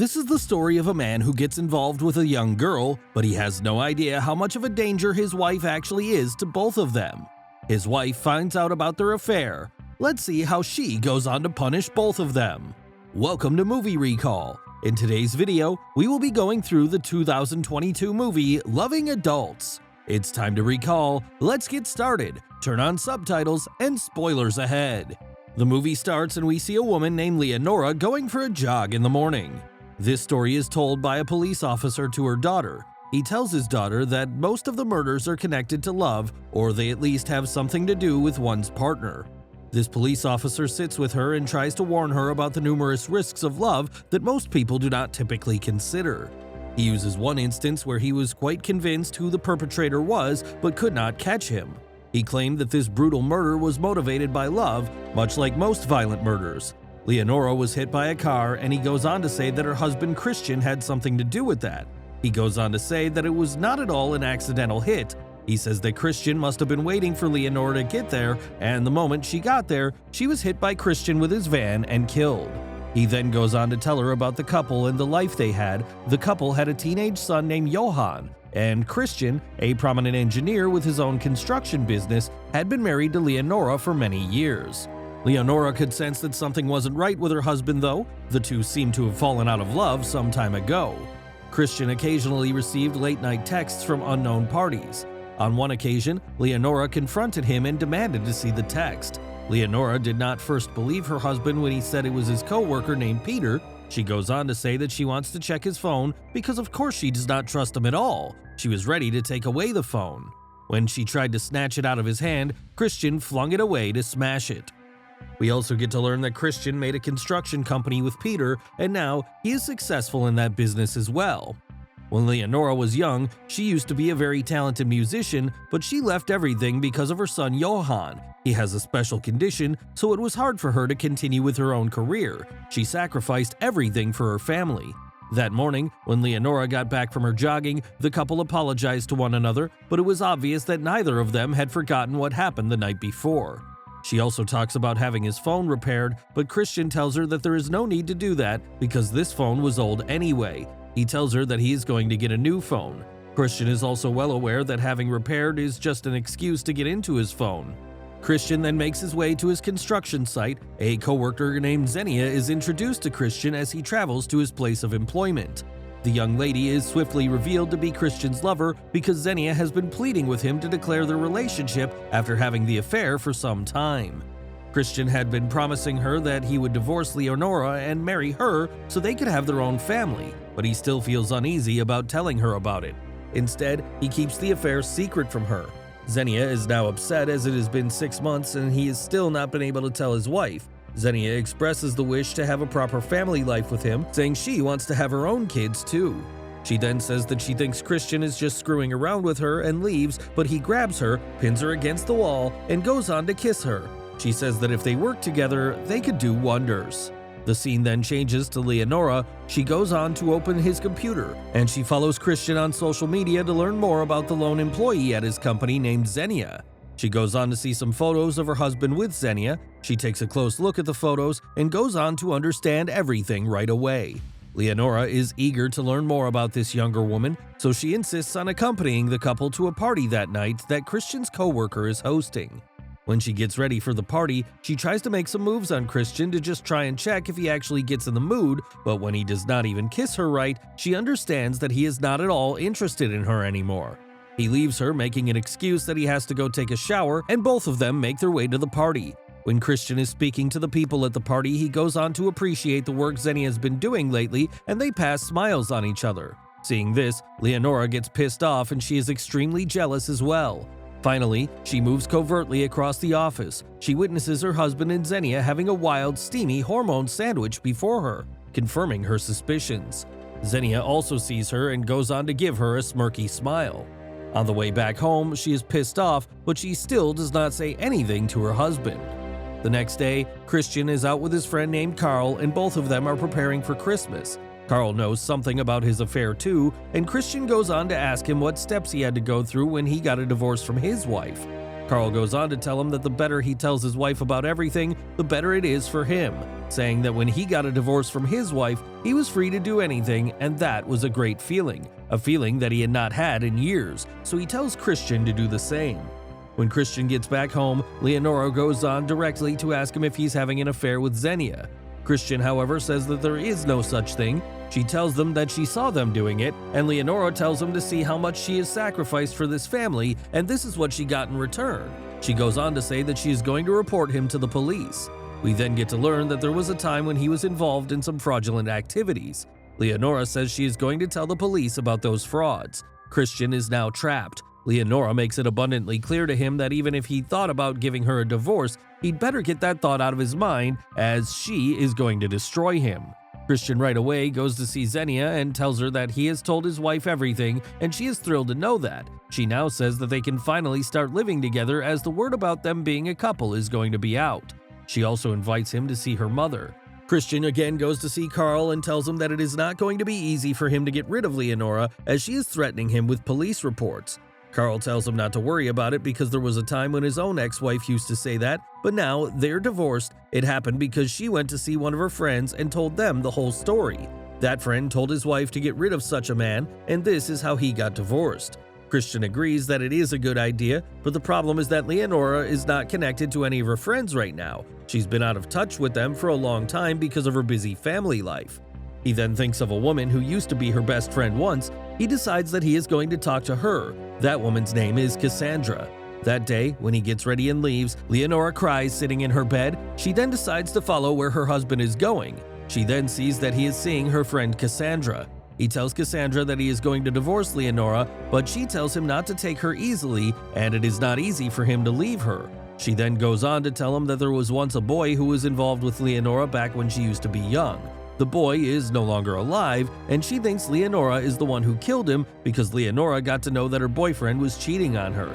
This is the story of a man who gets involved with a young girl, but he has no idea how much of a danger his wife actually is to both of them. His wife finds out about their affair. Let's see how she goes on to punish both of them. Welcome to Movie Recall. In today's video, we will be going through the 2022 movie Loving Adults. It's time to recall. Let's get started. Turn on subtitles and spoilers ahead. The movie starts and we see a woman named Leonora going for a jog in the morning. This story is told by a police officer to her daughter. He tells his daughter that most of the murders are connected to love, or they at least have something to do with one's partner. This police officer sits with her and tries to warn her about the numerous risks of love that most people do not typically consider. He uses one instance where he was quite convinced who the perpetrator was but could not catch him. He claimed that this brutal murder was motivated by love, much like most violent murders. Leonora was hit by a car, and he goes on to say that her husband Christian had something to do with that. He goes on to say that it was not at all an accidental hit. He says that Christian must have been waiting for Leonora to get there, and the moment she got there, she was hit by Christian with his van and killed. He then goes on to tell her about the couple and the life they had. The couple had a teenage son named Johan, and Christian, a prominent engineer with his own construction business, had been married to Leonora for many years. Leonora could sense that something wasn't right with her husband though. The two seemed to have fallen out of love some time ago. Christian occasionally received late-night texts from unknown parties. On one occasion, Leonora confronted him and demanded to see the text. Leonora did not first believe her husband when he said it was his co-worker named Peter. She goes on to say that she wants to check his phone because of course she does not trust him at all. She was ready to take away the phone. When she tried to snatch it out of his hand, Christian flung it away to smash it. We also get to learn that Christian made a construction company with Peter, and now he is successful in that business as well. When Leonora was young, she used to be a very talented musician, but she left everything because of her son Johan. He has a special condition, so it was hard for her to continue with her own career. She sacrificed everything for her family. That morning, when Leonora got back from her jogging, the couple apologized to one another, but it was obvious that neither of them had forgotten what happened the night before. She also talks about having his phone repaired, but Christian tells her that there is no need to do that because this phone was old anyway. He tells her that he is going to get a new phone. Christian is also well aware that having repaired is just an excuse to get into his phone. Christian then makes his way to his construction site. A co-worker named Xenia is introduced to Christian as he travels to his place of employment. The young lady is swiftly revealed to be Christian's lover because Xenia has been pleading with him to declare their relationship after having the affair for some time. Christian had been promising her that he would divorce Leonora and marry her so they could have their own family, but he still feels uneasy about telling her about it. Instead, he keeps the affair secret from her. Xenia is now upset as it has been 6 months and he has still not been able to tell his wife. Xenia expresses the wish to have a proper family life with him, saying she wants to have her own kids too. She then says that she thinks Christian is just screwing around with her and leaves, but he grabs her, pins her against the wall, and goes on to kiss her. She says that if they work together, they could do wonders. The scene then changes to Leonora. She goes on to open his computer, and she follows Christian on social media to learn more about the lone employee at his company named Xenia. She goes on to see some photos of her husband with Xenia. She takes a close look at the photos and goes on to understand everything right away. Leonora is eager to learn more about this younger woman, so she insists on accompanying the couple to a party that night that Christian's co-worker is hosting. When she gets ready for the party, she tries to make some moves on Christian to just try and check if he actually gets in the mood, but when he does not even kiss her right, she understands that he is not at all interested in her anymore. He leaves her, making an excuse that he has to go take a shower, and both of them make their way to the party. When Christian is speaking to the people at the party, he goes on to appreciate the work Xenia has been doing lately, and they pass smiles on each other. Seeing this, Leonora gets pissed off and she is extremely jealous as well. Finally, she moves covertly across the office. She witnesses her husband and Xenia having a wild, steamy hormone sandwich before her, confirming her suspicions. Xenia also sees her and goes on to give her a smirky smile. On the way back home, she is pissed off, but she still does not say anything to her husband. The next day, Christian is out with his friend named Carl, and both of them are preparing for Christmas. Carl knows something about his affair too, and Christian goes on to ask him what steps he had to go through when he got a divorce from his wife. Carl goes on to tell him that the better he tells his wife about everything, the better it is for him, saying that when he got a divorce from his wife, he was free to do anything, and that was a great feeling, a feeling that he had not had in years, so he tells Christian to do the same. When Christian gets back home, Leonora goes on directly to ask him if he's having an affair with Xenia. Christian, however, says that there is no such thing. She tells them that she saw them doing it, and Leonora tells him to see how much she has sacrificed for this family, and this is what she got in return. She goes on to say that she is going to report him to the police. We then get to learn that there was a time when he was involved in some fraudulent activities. Leonora says she is going to tell the police about those frauds. Christian is now trapped. Leonora makes it abundantly clear to him that even if he thought about giving her a divorce, he'd better get that thought out of his mind, as she is going to destroy him. Christian right away goes to see Xenia and tells her that he has told his wife everything, and she is thrilled to know that. She now says that they can finally start living together, as the word about them being a couple is going to be out. She also invites him to see her mother. Christian again goes to see Carl and tells him that it is not going to be easy for him to get rid of Leonora, as she is threatening him with police reports. Carl tells him not to worry about it because there was a time when his own ex-wife used to say that, but now they're divorced. It happened because she went to see one of her friends and told them the whole story. That friend told his wife to get rid of such a man, and this is how he got divorced. Christian agrees that it is a good idea, but the problem is that Leonora is not connected to any of her friends right now. She's been out of touch with them for a long time because of her busy family life. He then thinks of a woman who used to be her best friend once. He decides that he is going to talk to her. That woman's name is Cassandra. That day, when he gets ready and leaves, Leonora cries sitting in her bed. She then decides to follow where her husband is going. She then sees that he is seeing her friend Cassandra. He tells Cassandra that he is going to divorce Leonora, but she tells him not to take her easily, and it is not easy for him to leave her. She then goes on to tell him that there was once a boy who was involved with Leonora back when she used to be young. The boy is no longer alive, and she thinks Leonora is the one who killed him because Leonora got to know that her boyfriend was cheating on her.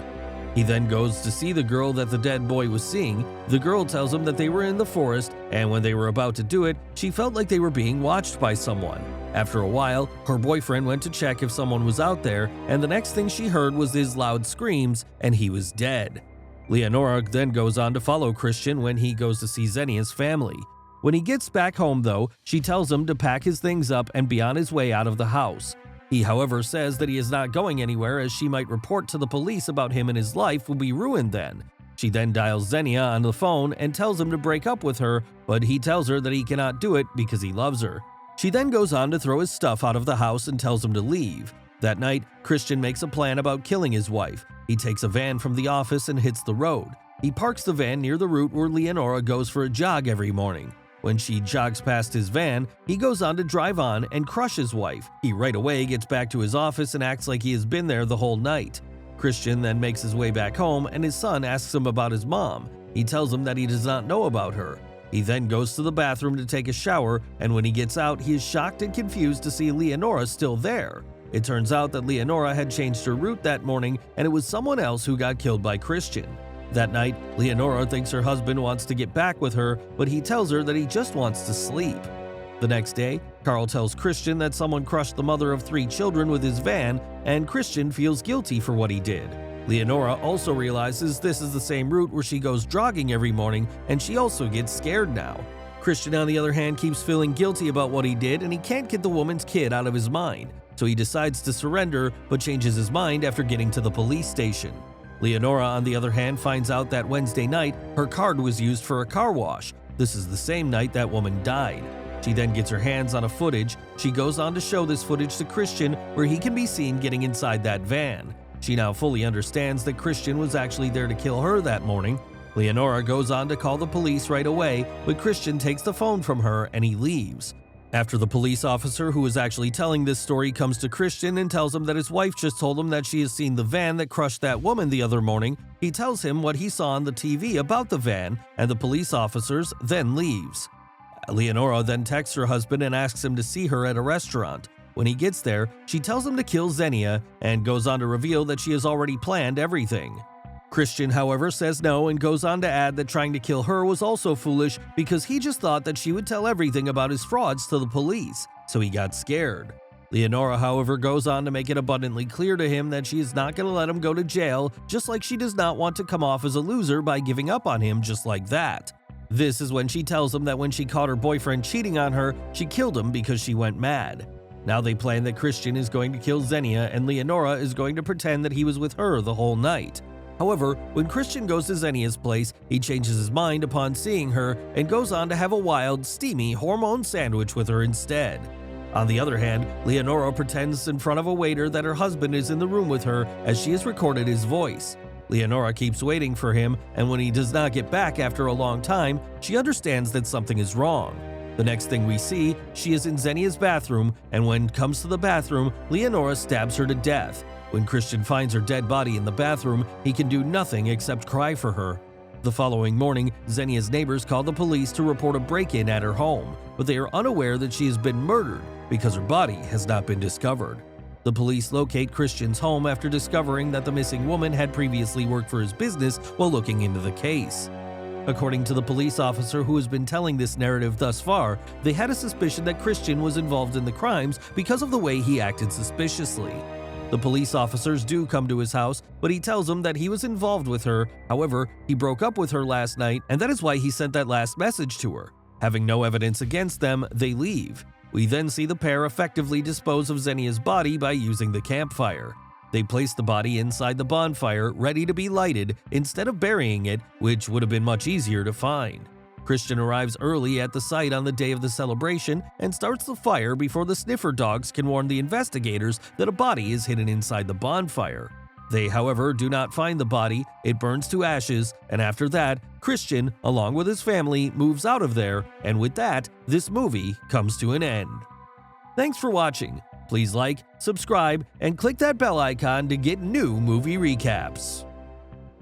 He then goes to see the girl that the dead boy was seeing. The girl tells him that they were in the forest, and when they were about to do it, she felt like they were being watched by someone. After a while, her boyfriend went to check if someone was out there, and the next thing she heard was his loud screams, and he was dead. Leonora then goes on to follow Christian when he goes to see Xenia's family. When he gets back home, though, she tells him to pack his things up and be on his way out of the house. He, however, says that he is not going anywhere, as she might report to the police about him and his life will be ruined then. She then dials Xenia on the phone and tells him to break up with her, but he tells her that he cannot do it because he loves her. She then goes on to throw his stuff out of the house and tells him to leave. That night, Christian makes a plan about killing his wife. He takes a van from the office and hits the road. He parks the van near the route where Leonora goes for a jog every morning. When she jogs past his van, he goes on to drive on and crush his wife. He right away gets back to his office and acts like he has been there the whole night. Christian then makes his way back home, and his son asks him about his mom. He tells him that he does not know about her. He then goes to the bathroom to take a shower, and when he gets out, he is shocked and confused to see Leonora still there. It turns out that Leonora had changed her route that morning, and it was someone else who got killed by Christian. That night, Leonora thinks her husband wants to get back with her, but he tells her that he just wants to sleep. The next day, Carl tells Christian that someone crushed the mother of 3 children with his van, and Christian feels guilty for what he did. Leonora also realizes this is the same route where she goes jogging every morning, and she also gets scared now. Christian, on the other hand, keeps feeling guilty about what he did, and he can't get the woman's kid out of his mind, so he decides to surrender, but changes his mind after getting to the police station. Leonora, on the other hand, finds out that Wednesday night, her card was used for a car wash. This is the same night that woman died. She then gets her hands on a footage. She goes on to show this footage to Christian, where he can be seen getting inside that van. She now fully understands that Christian was actually there to kill her that morning. Leonora goes on to call the police right away, but Christian takes the phone from her and he leaves. After the police officer who is actually telling this story comes to Christian and tells him that his wife just told him that she has seen the van that crushed that woman the other morning, he tells him what he saw on the TV about the van, and the police officers then leaves. Leonora then texts her husband and asks him to see her at a restaurant. When he gets there, she tells him to kill Xenia and goes on to reveal that she has already planned everything. Christian, however, says no and goes on to add that trying to kill her was also foolish because he just thought that she would tell everything about his frauds to the police, so he got scared. Leonora, however, goes on to make it abundantly clear to him that she is not going to let him go to jail, just like she does not want to come off as a loser by giving up on him just like that. This is when she tells him that when she caught her boyfriend cheating on her, she killed him because she went mad. Now they plan that Christian is going to kill Xenia and Leonora is going to pretend that he was with her the whole night. However, when Christian goes to Xenia's place, he changes his mind upon seeing her and goes on to have a wild, steamy hormone sandwich with her instead. On the other hand, Leonora pretends in front of a waiter that her husband is in the room with her as she has recorded his voice. Leonora keeps waiting for him, and when he does not get back after a long time, she understands that something is wrong. The next thing we see, she is in Xenia's bathroom, and when it comes to the bathroom, Leonora stabs her to death. When Christian finds her dead body in the bathroom, he can do nothing except cry for her. The following morning, Xenia's neighbors call the police to report a break-in at her home, but they are unaware that she has been murdered because her body has not been discovered. The police locate Christian's home after discovering that the missing woman had previously worked for his business while looking into the case. According to the police officer who has been telling this narrative thus far, they had a suspicion that Christian was involved in the crimes because of the way he acted suspiciously. The police officers do come to his house, but he tells them that he was involved with her. However, he broke up with her last night, and that is why he sent that last message to her. Having no evidence against them, they leave. We then see the pair effectively dispose of Xenia's body by using the campfire. They place the body inside the bonfire, ready to be lighted, instead of burying it, which would have been much easier to find. Christian arrives early at the site on the day of the celebration and starts the fire before the sniffer dogs can warn the investigators that a body is hidden inside the bonfire. They, however, do not find the body, it burns to ashes, and after that, Christian, along with his family, moves out of there, and with that, this movie comes to an end. Thanks for watching. Please like, subscribe, and click that bell icon to get new movie recaps.